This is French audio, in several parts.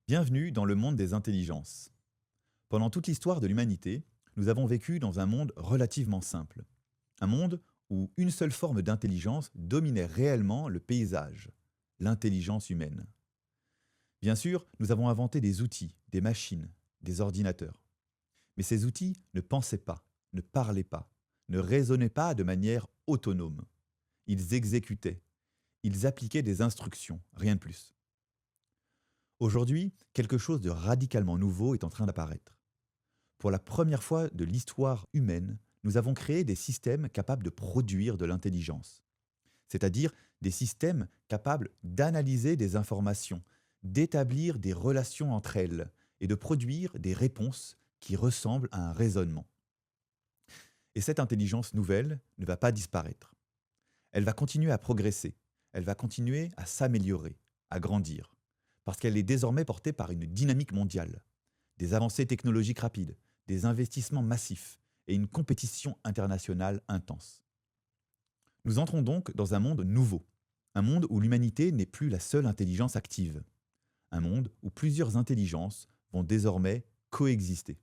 Bienvenue dans le monde des intelligences. Pendant toute l'histoire de l'humanité, nous avons vécu dans un monde relativement simple. Un monde où une seule forme d'intelligence dominait réellement le paysage, l'intelligence humaine. Bien sûr, nous avons inventé des outils, des machines, des ordinateurs. Mais ces outils ne pensaient pas, ne parlaient pas, ne raisonnaient pas de manière autonome. Ils exécutaient, ils appliquaient des instructions, rien de plus. Aujourd'hui, quelque chose de radicalement nouveau est en train d'apparaître. Pour la première fois de l'histoire humaine, nous avons créé des systèmes capables de produire de l'intelligence, c'est-à-dire des systèmes capables d'analyser des informations, d'établir des relations entre elles et de produire des réponses qui ressemblent à un raisonnement. Et cette intelligence nouvelle ne va pas disparaître. Elle va continuer à progresser, elle va continuer à s'améliorer, à grandir, parce qu'elle est désormais portée par une dynamique mondiale, des avancées technologiques rapides, des investissements massifs et une compétition internationale intense. Nous entrons donc dans un monde nouveau, un monde où l'humanité n'est plus la seule intelligence active, un monde où plusieurs intelligences vont désormais coexister.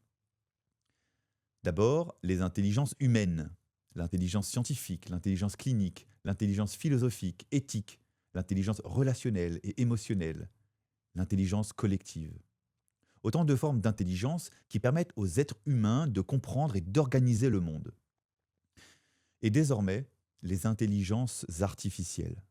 D'abord, les intelligences humaines, l'intelligence scientifique, l'intelligence clinique, l'intelligence philosophique, éthique, l'intelligence relationnelle et émotionnelle, l'intelligence collective. Autant de formes d'intelligence qui permettent aux êtres humains de comprendre et d'organiser le monde. Et désormais, les intelligences artificielles,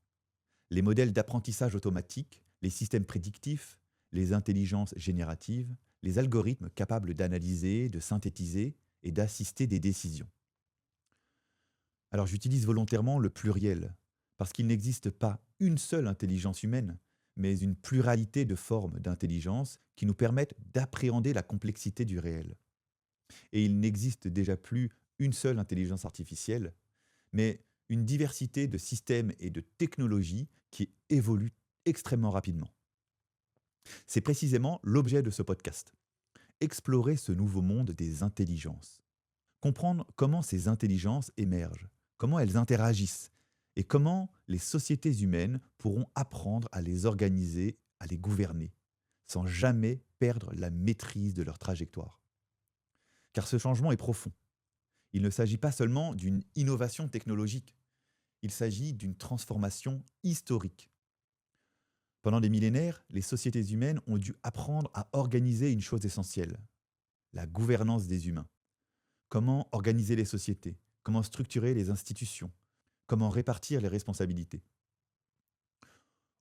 les modèles d'apprentissage automatique, les systèmes prédictifs, les intelligences génératives, les algorithmes capables d'analyser, de synthétiser et d'assister des décisions. Alors j'utilise volontairement le pluriel, parce qu'il n'existe pas une seule intelligence humaine, mais une pluralité de formes d'intelligence qui nous permettent d'appréhender la complexité du réel. Et il n'existe déjà plus une seule intelligence artificielle, mais une diversité de systèmes et de technologies qui évoluent extrêmement rapidement. C'est précisément l'objet de ce podcast. Explorer ce nouveau monde des intelligences. Comprendre comment ces intelligences émergent, comment elles interagissent et comment les sociétés humaines pourront apprendre à les organiser, à les gouverner, sans jamais perdre la maîtrise de leur trajectoire. Car ce changement est profond. Il ne s'agit pas seulement d'une innovation technologique, il s'agit d'une transformation historique. Pendant des millénaires, les sociétés humaines ont dû apprendre à organiser une chose essentielle, la gouvernance des humains. Comment organiser les sociétés, comment structurer les institutions, comment répartir les responsabilités.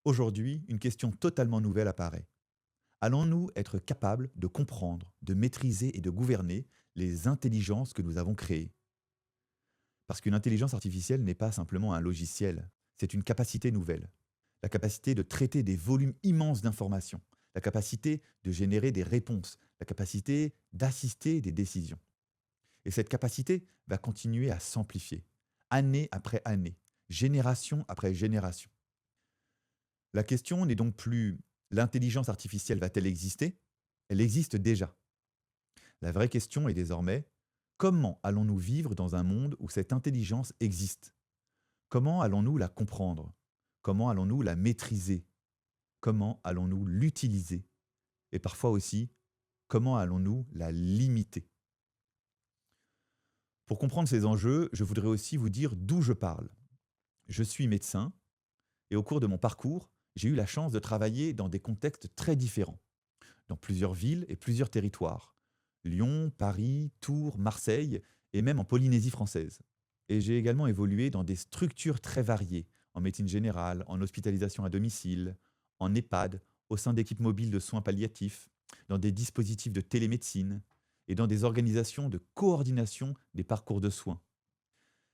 Aujourd'hui, une question totalement nouvelle apparaît. Allons-nous être capables de comprendre, de maîtriser et de gouverner les intelligences que nous avons créées? Parce qu'une intelligence artificielle n'est pas simplement un logiciel, c'est une capacité nouvelle. La capacité de traiter des volumes immenses d'informations, la capacité de générer des réponses, la capacité d'assister des décisions. Et cette capacité va continuer à s'amplifier, année après année, génération après génération. La question n'est donc plus l'intelligence artificielle va-t-elle exister? Elle existe déjà. La vraie question est désormais comment allons-nous vivre dans un monde où cette intelligence existe? Comment allons-nous la comprendre? Comment allons-nous la maîtriser? Comment allons-nous l'utiliser? Et parfois aussi, comment allons-nous la limiter? Pour comprendre ces enjeux, je voudrais aussi vous dire d'où je parle. Je suis médecin et au cours de mon parcours, j'ai eu la chance de travailler dans des contextes très différents, dans plusieurs villes et plusieurs territoires. Lyon, Paris, Tours, Marseille et même en Polynésie française. Et j'ai également évolué dans des structures très variées, en médecine générale, en hospitalisation à domicile, en EHPAD, au sein d'équipes mobiles de soins palliatifs, dans des dispositifs de télémédecine et dans des organisations de coordination des parcours de soins.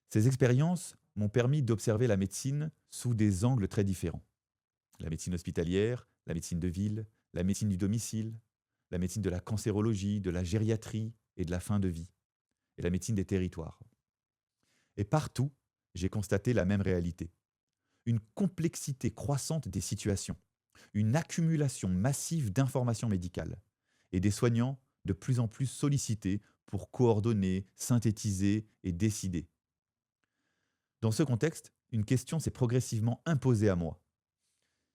Ces expériences m'ont permis d'observer la médecine sous des angles très différents. La médecine hospitalière, la médecine de ville, la médecine du domicile, la médecine de la cancérologie, de la gériatrie et de la fin de vie, et la médecine des territoires. Et partout, j'ai constaté la même réalité. Une complexité croissante des situations, une accumulation massive d'informations médicales, et des soignants de plus en plus sollicités pour coordonner, synthétiser et décider. Dans ce contexte, une question s'est progressivement imposée à moi.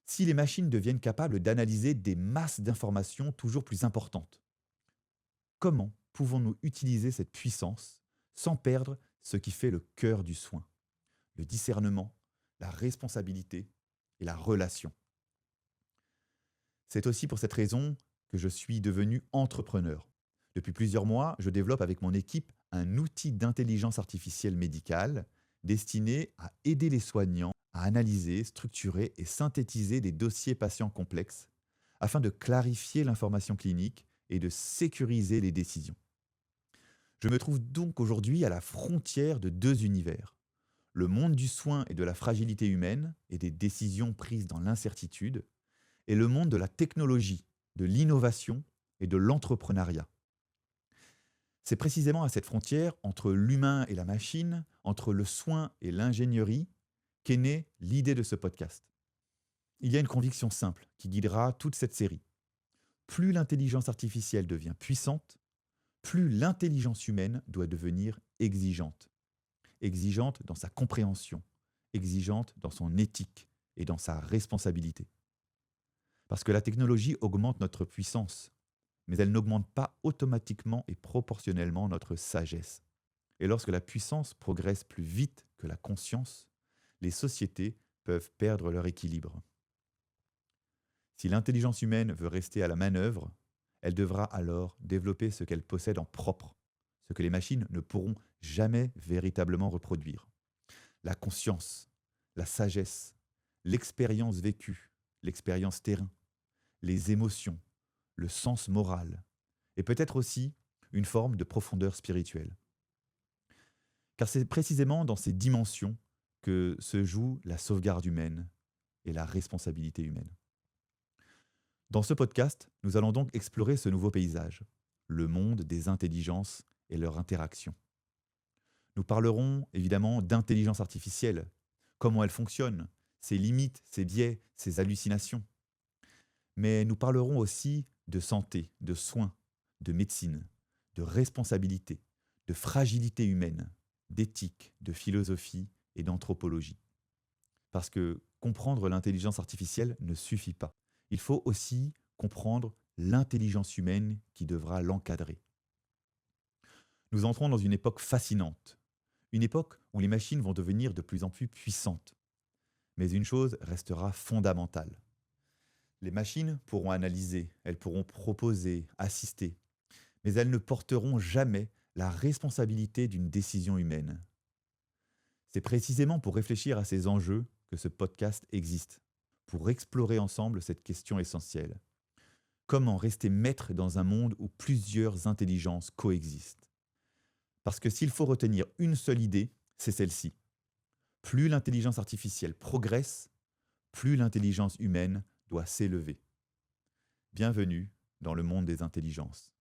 Si les machines deviennent capables d'analyser des masses d'informations toujours plus importantes, comment pouvons-nous utiliser cette puissance sans perdre ce qui fait le cœur du soin, le discernement, la responsabilité et la relation? C'est aussi pour cette raison que je suis devenu entrepreneur. Depuis plusieurs mois, je développe avec mon équipe un outil d'intelligence artificielle médicale destiné à aider les soignants à analyser, structurer et synthétiser des dossiers patients complexes afin de clarifier l'information clinique et de sécuriser les décisions. Je me trouve donc aujourd'hui à la frontière de deux univers: le monde du soin et de la fragilité humaine et des décisions prises dans l'incertitude, et le monde de la technologie, de l'innovation et de l'entrepreneuriat. C'est précisément à cette frontière entre l'humain et la machine, entre le soin et l'ingénierie, qu'est née l'idée de ce podcast. Il y a une conviction simple qui guidera toute cette série. Plus l'intelligence artificielle devient puissante, plus l'intelligence humaine doit devenir exigeante. Exigeante dans sa compréhension, exigeante dans son éthique et dans sa responsabilité. Parce que la technologie augmente notre puissance, mais elle n'augmente pas automatiquement et proportionnellement notre sagesse. Et lorsque la puissance progresse plus vite que la conscience, les sociétés peuvent perdre leur équilibre. Si l'intelligence humaine veut rester à la manœuvre, elle devra alors développer ce qu'elle possède en propre, ce que les machines ne pourront jamais véritablement reproduire: la conscience, la sagesse, l'expérience vécue, l'expérience terrain, les émotions, le sens moral, et peut-être aussi une forme de profondeur spirituelle. Car c'est précisément dans ces dimensions que se joue la sauvegarde humaine et la responsabilité humaine. Dans ce podcast, nous allons donc explorer ce nouveau paysage, le monde des intelligences et leur interaction. Nous parlerons évidemment d'intelligence artificielle, comment elle fonctionne, ses limites, ses biais, ses hallucinations. Mais nous parlerons aussi de santé, de soins, de médecine, de responsabilité, de fragilité humaine, d'éthique, de philosophie et d'anthropologie. Parce que comprendre l'intelligence artificielle ne suffit pas. Il faut aussi comprendre l'intelligence humaine qui devra l'encadrer. Nous entrons dans une époque fascinante, une époque où les machines vont devenir de plus en plus puissantes. Mais une chose restera fondamentale. Les machines pourront analyser, elles pourront proposer, assister, mais elles ne porteront jamais la responsabilité d'une décision humaine. C'est précisément pour réfléchir à ces enjeux que ce podcast existe, pour explorer ensemble cette question essentielle. Comment rester maître dans un monde où plusieurs intelligences coexistent? Parce que s'il faut retenir une seule idée, c'est celle-ci. Plus l'intelligence artificielle progresse, plus l'intelligence humaine doit s'élever. Bienvenue dans le monde des intelligences.